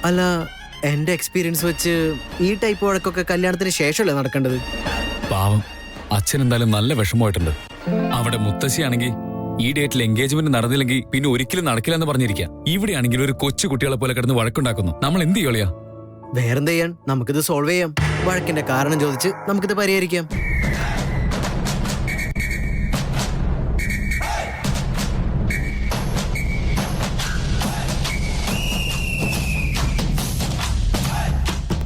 അല്ല, എന്റെ എക്സ്പീരിയൻസ് വെച്ച് ഈ ടൈപ്പ് വഴക്കൊക്കെ കല്യാണത്തിന് ശേഷമല്ലേ നടക്കേണ്ടത്? പാവം അച്ഛൻ എന്തായാലും നല്ല വിഷമമായിട്ടുണ്ട്. അവിടെ മുത്തശ്ശിയാണെങ്കിൽ ഈ ഡേറ്റിൽ എൻഗേജ്മെന്റ് നടന്നില്ലെങ്കിൽ പിന്നെ ഒരിക്കലും നടക്കില്ലെന്ന് പറഞ്ഞിരിക്കുക. ഇവിടെയാണെങ്കിൽ ഒരു കൊച്ചു കുട്ടികളെ പോലെ കിടന്ന് വഴക്കുണ്ടാക്കുന്നു. നമ്മൾ എന്ത് ചെയ്യോളിയാ? വേറെന്ത് ചെയ്യാൻ, നമുക്കിത് സോൾവ് ചെയ്യാം. വഴക്കിന്റെ കാരണം ചോദിച്ച് നമുക്കിത് പരിഹരിക്കാം.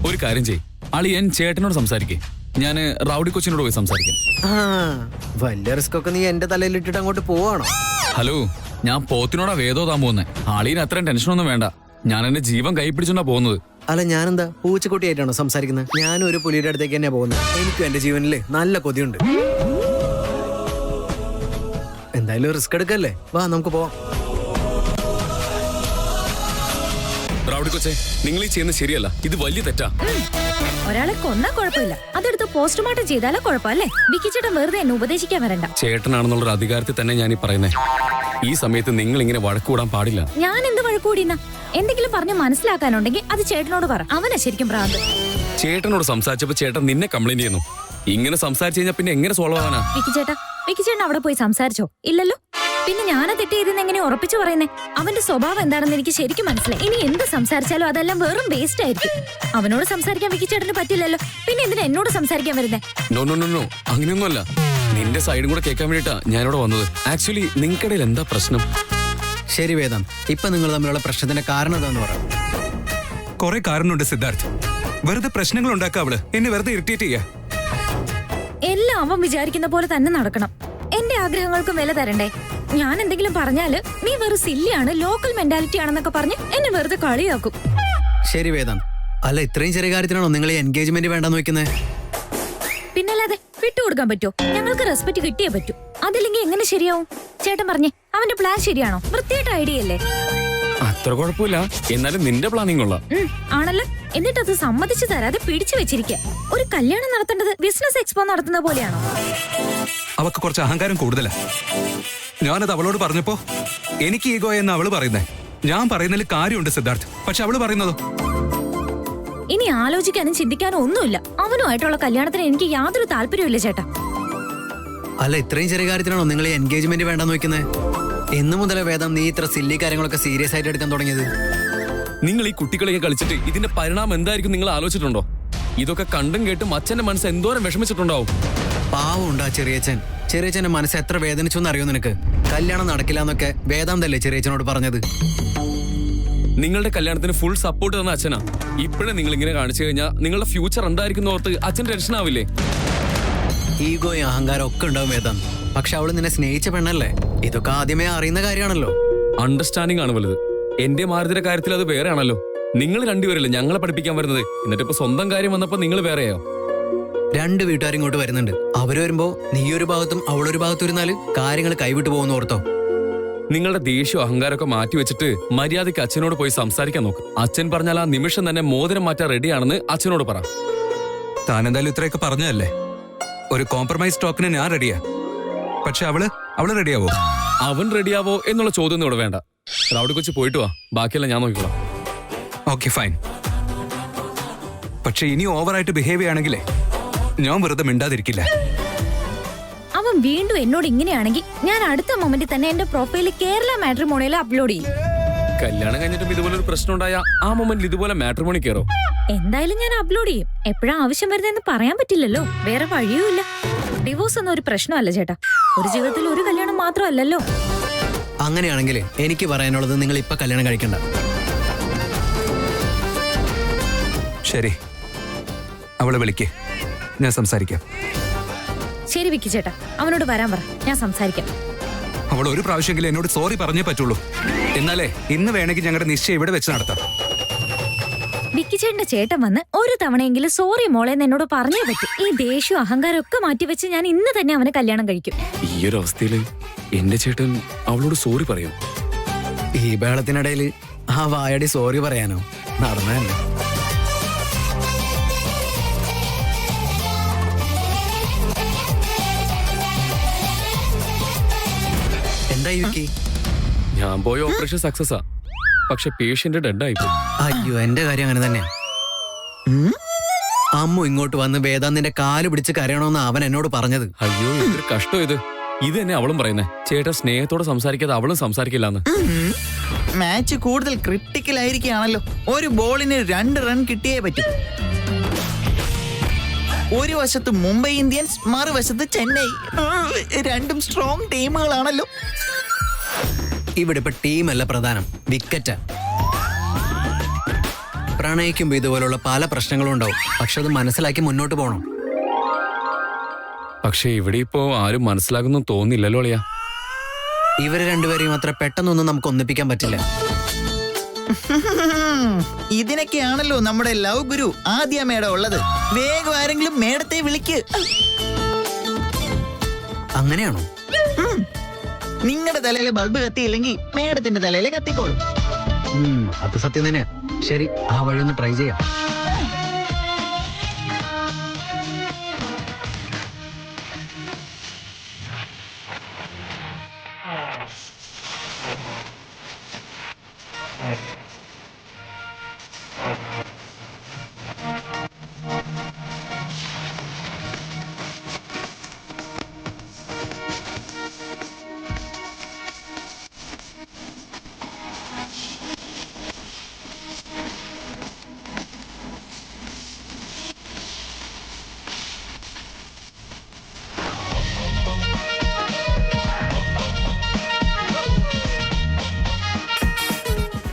ഒരു കാര്യം ചെയ്, അളിയൻ ചേട്ടനോട് സംസാരിക്കേ, ഞാൻ റൗഡി കൊച്ചിനോട് പോയി സംസാരിക്കാം. വലിയ റിസ്ക് ഒക്കെ നീ എന്റെ തലയിലിട്ടിട്ട് അങ്ങോട്ട് പോവാണോ? ഹലോ, ഞാൻ പോത്തിനോടാ വേദോ താൻ പോകുന്നേ. ആളിന് അത്രയും ടെൻഷനൊന്നും വേണ്ട. ഞാൻ എന്റെ ജീവൻ കൈ പിടിച്ചോണ്ടാ പോകുന്നത്. അല്ല, ഞാനെന്താ പൂച്ചക്കുട്ടിയായിട്ടാണോ സംസാരിക്കുന്നത്? ഞാനും ഒരു പുലിയുടെ അടുത്തേക്ക് തന്നെയാ പോകുന്നത്. എനിക്കും എന്റെ ജീവനില് നല്ല കൊതിയുണ്ട്. എന്തായാലും റിസ്ക് എടുക്കല്ലേ, വാ നമുക്ക് പോവാം. റൗഡി കൊച്ചേ, നിങ്ങൾ ഈ ചെയ്യുന്നത് ശരിയല്ല. ഇത് വലിയ തെറ്റാ. ഒരാളെ കൊന്നാ കുഴപ്പമില്ല, അതെടുത്ത് പോസ്റ്റ്മോർട്ടം ചെയ്താലോ കുഴപ്പമല്ലേ? വിക്കിച്ചേട്ടൻ വെറുതെ എന്നെ ഉപദേശിക്കാൻ വരണ്ട. ചേട്ടനാണെന്നുള്ള അധികാരത്തിൽ തന്നെ ഞാൻ ഈ പറയുന്നേ. ഈ സമയത്ത് നിങ്ങൾ ഇങ്ങനെ വഴക്കൂടാൻ പാടില്ല. ഞാൻ എന്ത് വഴക്കൂടിയെന്ന? എന്തെങ്കിലും പറഞ്ഞ് മനസ്സിലാക്കാനുണ്ടെങ്കിൽ അത് ചേട്ടനോട് പറ. അവനാ ശരിക്കും ഭ്രാന്ത്. ചേട്ടനോട് സംസാരിച്ചപ്പോ ചേട്ടൻ നിന്നെ കംപ്ലൈന്റ് ചെയ്യുന്നു. ഇങ്ങനെ സംസാരിച്ചു കഴിഞ്ഞാൽ പിന്നെ എങ്ങനെ സോൾവ് ആവാനാ? വിക്കിച്ചേട്ടൻ അവിടെ പോയി സംസാരിച്ചോ? ഇല്ലല്ലോ. പിന്നെ ഞാനാ തെറ്റ് ചെയ്തെന്ന് എങ്ങനെ ഉറപ്പിച്ചു പറയുന്നേ? അവന്റെ സ്വഭാവം എന്താണെന്ന് എനിക്ക് ശരിക്കും മനസ്സിലായി. ഇനി എന്ത് സംസാരിച്ചാലും അതെല്ലാം വെറും വേസ്റ്റ് ആയിരിക്കും. അവനോട് സംസാരിക്കാൻ വിക്കിച്ചേട്ടന് പറ്റില്ലല്ലോ, പിന്നെ എന്തിനാ എന്നോട് സംസാരിക്കാൻ വരുന്നേ? നോ നോ നോ നോ, അങ്ങനെയൊന്നുമല്ല. നിന്റെ സൈഡും കൂടെ കേൾക്കാൻ വേണ്ടിട്ടാ ഞാനിവിടെ വന്നത്. ആക്ച്വലി നിങ്ങൾക്കിടയിൽ എന്താ പ്രശ്നം? ശരി വേദം, ഇപ്പൊ നിങ്ങൾ തമ്മിലുള്ള പ്രശ്നത്തിന്റെ കാരണം എന്താന്ന് പറ. കുറെ കാരണമുണ്ട് സിദ്ധാർത്ഥ്. വെറുതെ പ്രശ്നങ്ങൾ ഉണ്ടാക്കുക. അവള് എന്നെ വെറുതെ ഇറിറ്റേറ്റ് ചെയ്യാ. എല്ലാം അവൻ വിചാരിക്കുന്ന പോലെ തന്നെ നടക്കണം. എന്റെ ആഗ്രഹങ്ങൾക്ക് വില തരണ്ടേ? ഞാൻ എന്തെങ്കിലും പറഞ്ഞാല് നീ വെറും സില്ലിയാണ്, ലോക്കൽ മെന്റാലിറ്റി ആണെന്നൊക്കെ പറഞ്ഞ് എന്നെ വെറുതെ കളിയാക്കും. ശരി വേദം, അല്ല ഇത്രയും ചെറിയ കാര്യത്തിനാണോ നിങ്ങൾ ഈ എൻഗേജ്മെന്റ് വേണ്ടെന്ന് വെക്കുന്നത്? പിന്നല്ലാതെ വിട്ടുകൊടുക്കാൻ പറ്റുമോ? ഞങ്ങൾക്ക് റെസ്പെക്ട് കിട്ടിയേ പറ്റൂ. അതില്ലെങ്കിൽ എങ്ങനെ ശരിയാവും? ചേട്ടൻ പറഞ്ഞേ, അവന്റെ പ്ലാൻ ശരിയാണോ? വൃത്തിയായിട്ട് ഐഡിയ അല്ലേ? അത്ര കുഴപ്പമില്ല, എന്നാലും നിന്റെ പ്ലാനിങ് കൊള്ളാം. ആണല്ലോ. എന്നിട്ട് അത് സമ്മതിച്ചു തരാതെ പിടിച്ചു വെച്ചിരിക്കുക. ഒരു കല്യാണം നടത്തേണ്ടത് ബിസിനസ് എക്സ്പോ നടത്തുന്ന പോലെയാണോ? അവക്ക് കുറച്ച് അഹങ്കാരം കൂടുതലാ. ഞാനത് അവളോട് പറഞ്ഞപ്പോ എനിക്ക് ഈഗോ എന്ന് അവള് പറയുന്നേ. ഞാൻ പറയുന്നതിൽ കാര്യമുണ്ട് സിദ്ധാർത്ഥ്, പക്ഷെ അവള് പറയുന്നതോ? ഇനി ആലോചിക്കാനും ചിന്തിക്കാനും ഒന്നുമില്ല. അവനുമായിട്ടുള്ള കല്യാണത്തിന് എനിക്ക് യാതൊരു താല്പര്യമില്ല ചേട്ടാ. അല്ല ഇത്രയും ചെറിയ കാര്യത്തിനാണോ നിങ്ങൾ ഈ എൻഗേജ്മെന്റ് വേണ്ടെന്ന് വെക്കുന്നത്? എന്ന് മുതലേ വേദം നീ ഇത്ര സില്ലി കാര്യങ്ങളൊക്കെ സീരിയസ് ആയിട്ട് എടുക്കാൻ തുടങ്ങിയത്? നിങ്ങൾ ഈ കുട്ടികളെയൊക്കെ കളിച്ചിട്ട് ഇതിന്റെ പരിണാമം എന്തായിരിക്കും നിങ്ങൾ ആലോചിച്ചിട്ടുണ്ടോ? ഇതൊക്കെ കണ്ടും കേട്ടും അച്ഛന്റെ മനസ്സ് എന്തോരം വിഷമിച്ചിട്ടുണ്ടാവും. പാവം ഉണ്ടാ ചെറിയച്ഛൻ. ചെറിയച്ഛന്റെ മനസ്സ് എത്ര വേദനിച്ചു എന്നറിയോ നിനക്ക്? കല്യാണം നടക്കില്ല എന്നൊക്കെ വേദാന്തല്ലേ ചെറിയച്ഛനോട് പറഞ്ഞത്? നിങ്ങളുടെ കല്യാണത്തിന് ഫുൾ സപ്പോർട്ട് തന്ന അച്ഛനാ. ഇപ്പോഴും നിങ്ങൾ ഇങ്ങനെ കാണിച്ചു കഴിഞ്ഞാൽ നിങ്ങളുടെ ഫ്യൂച്ചർ എന്തായിരിക്കും ഓർത്ത് അച്ഛൻ ടെൻഷൻ ആവില്ലേ? ഈഗോയും അഹങ്കാരം ഒക്കെ ഉണ്ടാവും വേദം. പക്ഷെ അവള് നിന്നെ സ്നേഹിച്ച പെണ്ണല്ലേ? ഇതൊക്കെ ആദ്യമേ അറിയുന്ന കാര്യമാണല്ലോ. അണ്ടർസ്റ്റാൻഡിംഗ് ആണ് വലുത്. എന്റെ മാരുതിയുടെ കാര്യത്തിൽ അത് വേറെ ആണല്ലോ. നിങ്ങൾ രണ്ടുപേരല്ലേ ഞങ്ങളെ പഠിപ്പിക്കാൻ വരുന്നത്, എന്നിട്ട് ഇപ്പൊ സ്വന്തം കാര്യം വന്നപ്പോ നിങ്ങൾ വേറെയോ? രണ്ട് വീട്ടുകാരും ഇങ്ങോട്ട് വരുന്നുണ്ട്. അവര് വരുമ്പോ നീ ഒരു ഭാഗത്തും അവളൊരു ഭാഗത്തും ഇരുന്നാല് കാര്യങ്ങൾ കൈവിട്ടു പോകുന്ന ഓർത്തോ? നിങ്ങളുടെ ദേഷ്യം അഹങ്കാരമൊക്കെ മാറ്റി വെച്ചിട്ട് മര്യാദയ്ക്ക് അച്ഛനോട് പോയി സംസാരിക്കാൻ നോക്ക്. അച്ഛൻ പറഞ്ഞാൽ ആ നിമിഷം തന്നെ മോതിരം മാറ്റാൻ റെഡിയാണെന്ന് അച്ഛനോട് പറ. താൻ എന്തായാലും ഇത്രയൊക്കെ പറഞ്ഞതല്ലേ, ഒരു കോംപ്രമൈസ് ടോക്കിന് ഞാൻ റെഡിയാ. പക്ഷെ അവള് റെഡിയാവോ? അവൻ റെഡിയാവോ എന്നുള്ള ചോദ്യം ഇവിടെ വേണ്ട. റൗഡി കൊച്ചു പോയിട്ട് വാ, ബാക്കിയെല്ലാം ഞാൻ നോക്കിക്കോളാം. Okay fine. പക്ഷെ ഇനി ഓവറായിട്ട് ബിഹേവ് ചെയ്യുകയാണെങ്കിലേ ഞാൻ വെറുതെ മിണ്ടാതിരിക്കില്ല. അവൻ വീണ്ടും എന്നോട് ഇങ്ങനെയാണെങ്കിൽ ഞാൻ അടുത്ത മൊമെന്റിൽ തന്നെ എന്റെ പ്രൊഫൈലിൽ കേരള മാട്രിമോണിയിൽ അപ്ലോഡ് ചെയ്യും. കല്യാണം കഴിഞ്ഞിട്ടും ഇതുപോലെ ഒരു പ്രശ്നം ഉണ്ടായ ആ മൊമെന്റിൽ ഇതുപോലെ മാട്രിമോണി കയറോ? എന്തായാലും ഞാൻ അപ്ലോഡ് ചെയ്യും. എപ്പോഴാ ആവശ്യം വരുന്നതെന്ന് പറയാൻ പറ്റില്ലല്ലോ. വേറെ വഴിയുമില്ല. ഡിവോഴ്സ് ഒന്നും ഒരു പ്രശ്നമല്ല ചേട്ടാ. ഒരു ജീവിതത്തിൽ ഒരു കല്യാണം മാത്രമല്ലല്ലോ. അങ്ങനെയാണെങ്കിൽ എനിക്ക് പറയാനുള്ളത് നിങ്ങൾ ഇപ്പൊ കല്യാണം കഴിക്കണ്ട. ശരി, അവളെ വിളിക്കേ, ഞാൻ സംസാരിക്കാം. ശരി വിക്കി ചേട്ടാ, അവനോട് വരാൻ പറ, ഞാൻ സംസാരിക്കാം. അവൾ ഒരു പ്രാവശ്യമെങ്കിലും എന്നോട് സോറി പറഞ്ഞേ പറ്റുള്ളൂ. എന്നാലേ ഇന്ന് വേണമെങ്കിൽ ഞങ്ങളുടെ നിശ്ചയം ഇവിടെ വെച്ച് നടത്താം. വിക്കി ചേട്ടന്റെ ചേട്ടൻ വന്ന് ഒരു തവണയെങ്കിലും സോറി മോളെന്ന് എന്നോട് പറഞ്ഞേ പറ്റൂ. ഈ ദേഷ്യവും അഹങ്കാരം ഒക്കെ മാറ്റിവെച്ച് ഞാൻ ഇന്ന് തന്നെ അവനെ കല്യാണം കഴിക്കും. ഈ ഒരു അവസ്ഥയില് എന്റെ ചേട്ടൻ അവളോട് സോറി പറയും? ഈ ബഹളത്തിനിടയിൽ ആ വായടി സോറി പറയാനോ? നടന്നതന്നെ. ഞാൻ പോയ ഓപ്പറേഷൻ സക്സസാ. പക്ഷെ പേഷ്യന്റ് ഡെഡായിപ്പോ. അയ്യോ എന്റെ കാര്യം അങ്ങനെ തന്നെയാ. അമ്മു ഇങ്ങോട്ട് വന്ന് വേദാന്തിന്റെ കാല് പിടിച്ച് കരയണമെന്ന് അവൻ എന്നോട് പറഞ്ഞത്. അയ്യോ എന്തൊരു കഷ്ടം ഇത്. ഇത് തന്നെ അവളും പറയുന്നേ. ചേട്ടാ സ്നേഹത്തോടെ സംസാരിക്കാതെ അവളും സംസാരിക്കില്ലാന്ന്. മാച്ച് കൂടുതൽ ക്രിട്ടിക്കൽ ആയിരിക്കുകയാണല്ലോ. ഒരു ബോളിന് 2 റൺ കിട്ടിയേ പറ്റൂ. ഒരു വശത്ത് മുംബൈ ഇന്ത്യൻസ്, മറുവശത്ത് ചെന്നൈ. രണ്ടും സ്ട്രോങ് ടീമുകളാണല്ലോ. ഇവിടെ ഇപ്പൊ ടീമല്ല പ്രധാനം, വിക്കറ്റാ. പ്രണയിക്കുമ്പോ ഇതുപോലുള്ള പല പ്രശ്നങ്ങളും ഉണ്ടാവും. പക്ഷെ അത് മനസ്സിലാക്കി മുന്നോട്ട് പോകണം. പക്ഷെ ഇവിടെ ഇപ്പോ ആരും മനസ്സിലാക്കുന്നു തോന്നില്ലല്ലോ അളിയാ. ഇവര് രണ്ടുപേരെയും അത്ര പെട്ടെന്നൊന്നും നമുക്ക് ഒന്നിപ്പിക്കാൻ പറ്റില്ല. ഇതിനൊക്കെയാണല്ലോ നമ്മുടെ ലവ് ഗുരു ആദ്യ മേഡം ഉള്ളത്. വേഗം ആരെങ്കിലും മേഡത്തെ വിളിക്ക്. അങ്ങനെയാണോ? നിങ്ങളുടെ തലയിലെ ബൾബ് കത്തിയില്ലെങ്കിൽ മേഡത്തിന്റെ തലയിലെ കത്തിക്കോളും. അത് സത്യം തന്നെയാ. ശരി, ആ വഴി ഒന്ന് ട്രൈ ചെയ്യാം.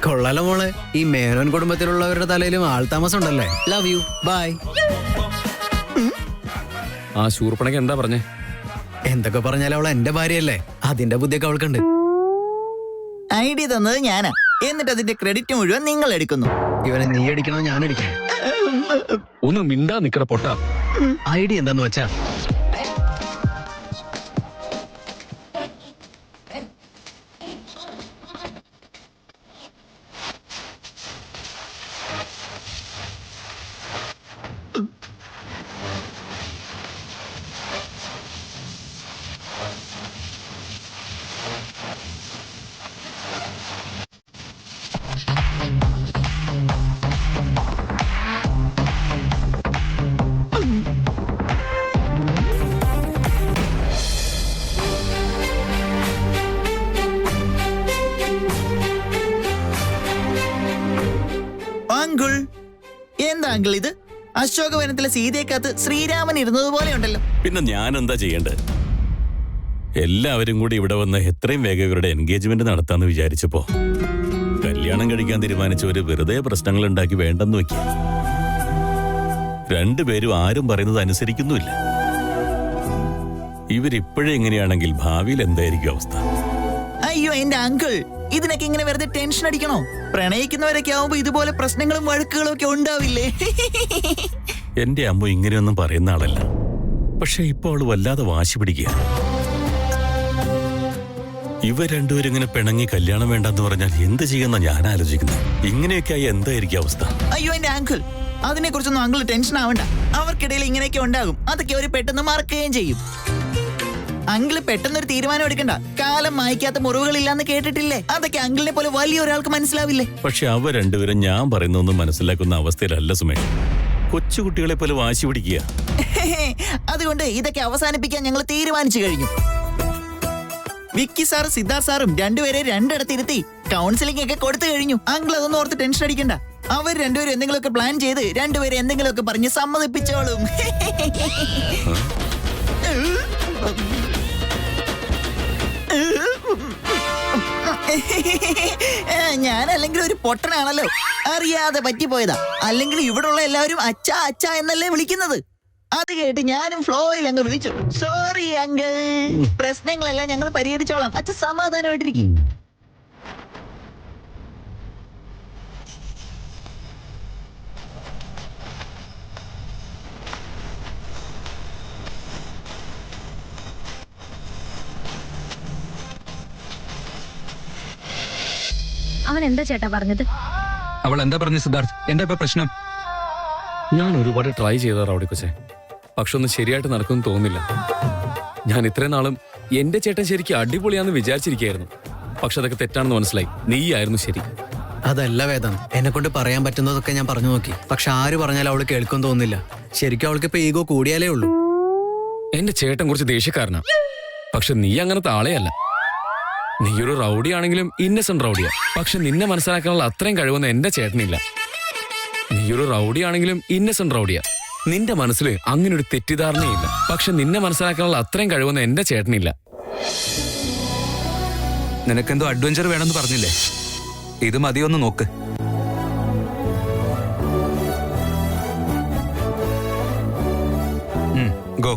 കൊള്ളാലോ മോളെ, ഈ മേനോൻ കുടുംബത്തിലുള്ളവരുടെ തലയിലും ആൾതാമസം ഉണ്ടല്ലേ. Love you, bye. ആ ശൂർപ്പണയ്ക്ക് എന്താ പറഞ്ഞേ? എന്തൊക്കെ പറഞ്ഞാലും അവൾ എന്റെ ഭാര്യയല്ലേ, അതിന്റെ ബുദ്ധിയൊക്കെ അവൾക്കുണ്ട്. ഐഡിയ തന്നത് ഞാനാ, എന്നിട്ട് അതിന്റെ ക്രെഡിറ്റ് മുഴുവൻ നിങ്ങൾ എടുക്കുന്നു. ഇവനെ നീ അടിക്കണോ ഞാൻ അടിക്കണം? ഒന്ന് മിണ്ടാ നിക്കട പൊട്ട. ഐഡിയ എന്താന്ന് വെച്ചാ അങ്കിൾ, എന്താ അങ്കിൾ ഇത്? അശോകവനത്തിലെ സീതയ്ക്കകത്ത് ശ്രീരാമൻ ഇരുന്നത് പോലെ ഉണ്ടല്ലോ. പിന്നെ ഞാൻ എന്താ ചെയ്യേണ്ടത്? എല്ലാവരും കൂടി ഇവിടെ വന്ന് എത്രയും വേഗം ഇവരുടെ എൻഗേജ്മെന്റ് നടത്താന്ന് വിചാരിച്ചപ്പോ കല്യാണം കഴിക്കാൻ തീരുമാനിച്ചവര് വെറുതെ പ്രശ്നങ്ങൾ ഉണ്ടാക്കി വേണ്ടെന്ന് വെക്കുക. രണ്ടുപേരും ആരും പറയുന്നത് അനുസരിക്കുന്നുമില്ല. ഇവരിപ്പോഴേ എങ്ങനെയാണെങ്കിൽ ഭാവിയിൽ എന്തായിരിക്കും അവസ്ഥ? അയ്യോ എന്റെ അങ്കിൾ, ഇതിനൊക്കെ ഇങ്ങനെ വെറുതെ ടെൻഷൻ അടിക്കണോ? പ്രണയിക്കുന്നവരൊക്കെ ആവുമ്പോ ഇതുപോലെ പ്രശ്നങ്ങളും വഴക്കുകളും ഒക്കെ ഉണ്ടാവില്ലേ? എന്റെ അമ്മ ഇങ്ങനെയൊന്നും പറയുന്ന ആളല്ല. പക്ഷെ ഇപ്പൊ അവള് വല്ലാതെ വാശി പിടിക്കുക. ഇവർ രണ്ടുപേരും ഇങ്ങനെ പിണങ്ങി കല്യാണം വേണ്ടെന്ന് പറഞ്ഞാൽ എന്ത് ചെയ്യുന്ന ഞാൻ ആലോചിക്കുന്നത്. ഇങ്ങനെയൊക്കെ ആയി എന്തായിരിക്കും അവസ്ഥ? അയ്യോ എന്റെ അങ്കിൾ, അതിനെ കുറിച്ചൊന്നും അങ്കിൾ ടെൻഷൻ ആവണ്ട. അവർക്കിടയിൽ ഇങ്ങനെയൊക്കെ ഉണ്ടാകും. അതൊക്കെ അവർ പെട്ടെന്ന് മറക്കുകയും ചെയ്യും. അങ്കിള് പെട്ടെന്നൊരു തീരുമാനം എടുക്കണ്ട. കാലം മായ്ക്കാത്ത മുറിവുകളില്ലാന്ന് കേട്ടിട്ടില്ലേ? അതൊക്കെ അങ്കിളിനെ പോലെ വലിയ ഒരാൾക്ക് മനസ്സിലാവില്ലേ? പക്ഷെ അവർ രണ്ടുപേരും ഞാൻ പറയുന്നൊന്നും മനസ്സിലാക്കുന്ന അവസ്ഥയിലല്ല സുമേഷ്. കൊച്ചുകുട്ടികളെ പോലെ വാശി പിടിക്കുക. അതുകൊണ്ട് ഇതൊക്കെ അവസാനിപ്പിക്കാൻ ഞങ്ങൾ തീരുമാനിച്ചു കഴിഞ്ഞു. വിക്കി സാറും സിദ്ധാർത്ഥ് സാറും രണ്ടുപേരെ രണ്ടിടത്തിരുത്തി കൗൺസിലിംഗ് ഒക്കെ കൊടുത്തു കഴിഞ്ഞു. അങ്കിൾ അതൊന്നും ഓർത്ത് ടെൻഷൻ അടിക്കണ്ട. അവർ രണ്ടുപേരും എന്തെങ്കിലുമൊക്കെ പ്ലാൻ ചെയ്ത് രണ്ടുപേരെ എന്തെങ്കിലുമൊക്കെ പറഞ്ഞ് സമ്മതിപ്പിച്ചോളും. ഞാനല്ലെങ്കിൽ ഒരു പൊട്ടനാണല്ലോ, അറിയാതെ പറ്റിപ്പോയതാ. അല്ലെങ്കിൽ ഇവിടെ ഉള്ള എല്ലാവരും അച്ഛ അച്ഛ എന്നല്ലേ വിളിക്കുന്നത്. അത് കേട്ട് ഞാനും ഫ്ലോയിൽ അങ്ങ് വിളിച്ചു. സോറി അങ്കിൾ, പ്രശ്നങ്ങളെല്ലാം ഞങ്ങൾ പരിഹരിച്ചോളാം. അച്ഛൻ സമാധാനമായിട്ടിരിക്കും. അവൻ എന്താ ചേട്ടാ പറഞ്ഞത്? അവൾ എന്താ പറഞ്ഞു സിദ്ധാർത്ഥ്? എന്താ ഇപ്പൊ പ്രശ്നം? ഞാൻ ഒരുപാട് ട്രൈ ചെയ്ത റൗഡി കൊച്ചെ, പക്ഷെ ഒന്നും ശരിയായിട്ട് നടക്കുമെന്ന് തോന്നുന്നില്ല. ഞാൻ ഇത്രയും നാളും എന്റെ ചേട്ടൻ ശരിക്കും അടിപൊളിയാന്ന് വിചാരിച്ചിരിക്കുകയായിരുന്നു. പക്ഷെ അതൊക്കെ തെറ്റാണെന്ന് മനസ്സിലായി. നീയായിരുന്നു ശരി. അതല്ല വേദം, എന്നെ കൊണ്ട് പറയാൻ പറ്റുന്നതൊക്കെ ഞാൻ പറഞ്ഞു നോക്കി. പക്ഷെ ആര് പറഞ്ഞാലും അവള് കേൾക്കും തോന്നുന്നില്ല. ശരിക്കും അവൾക്ക് ഇപ്പൊ ഈഗോ കൂടിയാലേ ഉള്ളൂ. എന്റെ ചേട്ടൻ കുറച്ച് ദേഷ്യക്കാരനാ. പക്ഷെ നീ അങ്ങനത്തെ ആളെയല്ല. നീ ഒരു റൗഡി ആണെങ്കിലും ഇന്നസെന്റ് റൗഡിയാ. പക്ഷെ നിന്നെ മനസ്സിലാക്കാനുള്ള അത്രയും കഴിവൊന്നും എന്റെ ചേട്ടനില്ല. നീ ഒരു റൗഡി ആണെങ്കിലും ഇന്നസെന്റ് റൗഡിയാ. നിന്റെ മനസ്സിൽ അങ്ങനെ ഒരു തെറ്റിദ്ധാരണയില്ല. പക്ഷെ നിന്നെ മനസ്സിലാക്കാനുള്ള അത്രയും കഴിവൊന്നും എന്റെ ചേട്ടനില്ല. നിനക്കെന്തോ അഡ്വഞ്ചർ വേണമെന്ന് പറഞ്ഞില്ലേ? ഇത് മതിയൊന്ന് നോക്ക്. ഗോ.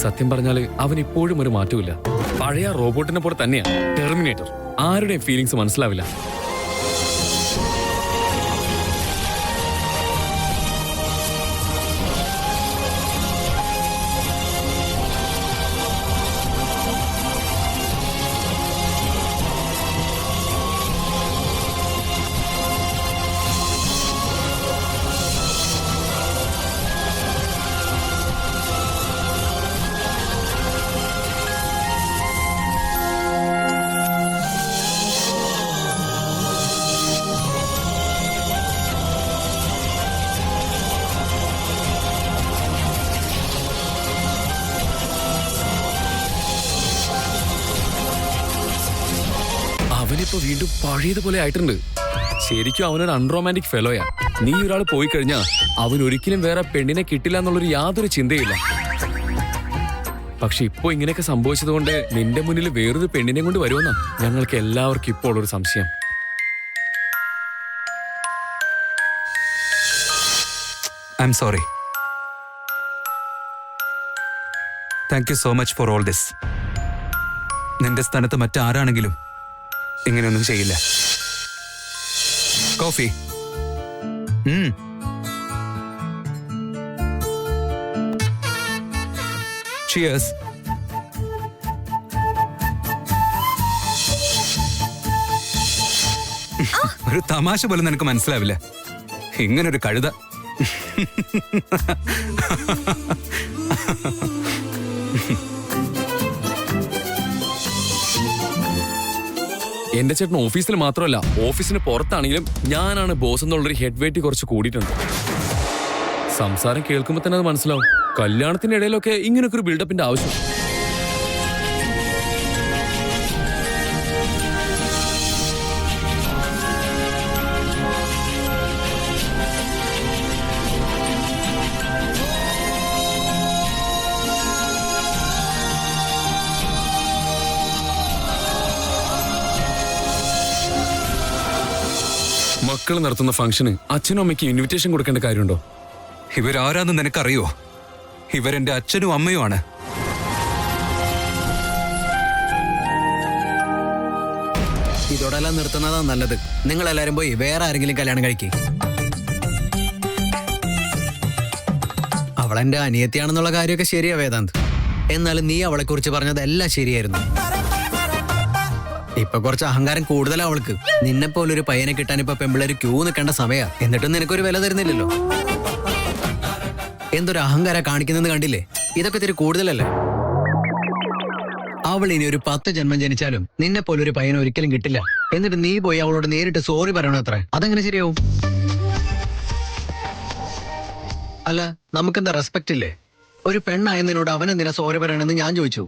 സത്യം പറഞ്ഞാല് അവൻ ഇപ്പോഴും ഒരു മാറ്റമില്ല. പഴയ റോബോട്ടിനെ പോലെ തന്നെയാ. ടെർമിനേറ്റർ. ആരുടെയും ഫീലിങ്സ് മനസ്സിലാവില്ല. അവനിപ്പോ വീണ്ടും പഴയതുപോലെ ആയിട്ടുണ്ട്. ശരിക്കും അവനൊരു അൺറൊമാൻറ്റിക് ഫെലോയാ. നീ ഒരാൾ പോയി കഴിഞ്ഞാ അവൻ ഒരിക്കലും വേറെ പെണ്ണിനെ കിട്ടില്ല എന്നുള്ളൊരു യാതൊരു ചിന്തയില്ല. പക്ഷെ ഇപ്പോ ഇങ്ങനെയൊക്കെ സംഭവിച്ചതുകൊണ്ട് നിന്റെ മുന്നിൽ വേറൊരു പെണ്ണിനെ കൊണ്ട് വരുമെന്നാ ഞങ്ങൾക്ക് എല്ലാവർക്കും ഇപ്പോൾ ഒരു സംശയം. I am sorry. Thank you so much for all this. നിന്റെ സ്ഥാനത്ത് മറ്റാരാണെങ്കിലും ഇങ്ങനെയൊന്നും ചെയ്യില്ല. കോഫി. ചിയേഴ്സ്. ഒരു തമാശ പോലും നിനക്ക് മനസ്സിലാവില്ല. ഇങ്ങനൊരു കഴുത. എന്റെ ചേട്ടൻ ഓഫീസിൽ മാത്രമല്ല, ഓഫീസിന് പുറത്താണെങ്കിലും ഞാനാണ് ബോസ് എന്നുള്ളൊരു ഹെഡ് വെയിറ്റ് കുറച്ച് കൂടിയിട്ടുണ്ട്. സംസാരം കേൾക്കുമ്പോൾ തന്നെ അത് മനസ്സിലാവും. കല്യാണത്തിന്റെ ഇടയിലൊക്കെ ഇങ്ങനൊക്കെ ഒരു ബിൽഡപ്പിന്റെ ആവശ്യം. മക്കൾ നടത്തുന്ന ഫംഗ്ഷന് അച്ഛനും അമ്മയ്ക്ക് ഇൻവിറ്റേഷൻ കൊടുക്കേണ്ട കാര്യമുണ്ടോ? ഇവരാരാന്ന് നിനക്കറിയോ? ഇവരെന്റെ അച്ഛനും അമ്മയുമാണ്. ഇതോടെല്ലാം നിർത്തുന്നതാ നല്ലത്. നിങ്ങൾ എല്ലാരും പോയി വേറെ ആരെങ്കിലും കല്യാണം കഴിക്കേ. അവളെന്റെ അനിയത്തിയാണെന്നുള്ള കാര്യമൊക്കെ ശരിയാ വേദാന്ത്. എന്നാലും നീ അവളെ കുറിച്ച് പറഞ്ഞതെല്ലാം ശരിയായിരുന്നു. ഇപ്പൊ കുറച്ച് അഹങ്കാരം കൂടുതലാ അവൾക്ക്. നിന്നെ പോലൊരു പയ്യനെ കിട്ടാൻ ഇപ്പൊ പെമ്പിള്ളേര് ക്യൂ നിൽക്കേണ്ട സമയാ. എന്നിട്ടും നിനക്കൊരു വില തരുന്നില്ലല്ലോ. എന്തൊരു അഹങ്കാര കാണിക്കുന്നെന്ന് കണ്ടില്ലേ? ഇതൊക്കെ ഇത്തിരി കൂടുതലല്ലേ? അവൾ ഇനി ഒരു 10 ജന്മം ജനിച്ചാലും നിന്നെ പോലൊരു പയ്യനെ ഒരിക്കലും കിട്ടില്ല. എന്നിട്ട് നീ പോയി അവളോട് നേരിട്ട് സോറി പറയണോ? അത്ര അതെങ്ങനെ ശരിയാവും? അല്ല, നമുക്കെന്താ റെസ്പെക്ട് ഇല്ലേ? ഒരു പെണ്ണായതിനോട് അവനെന്തിനാ സോറി പറയണെന്ന് ഞാൻ ചോദിച്ചു.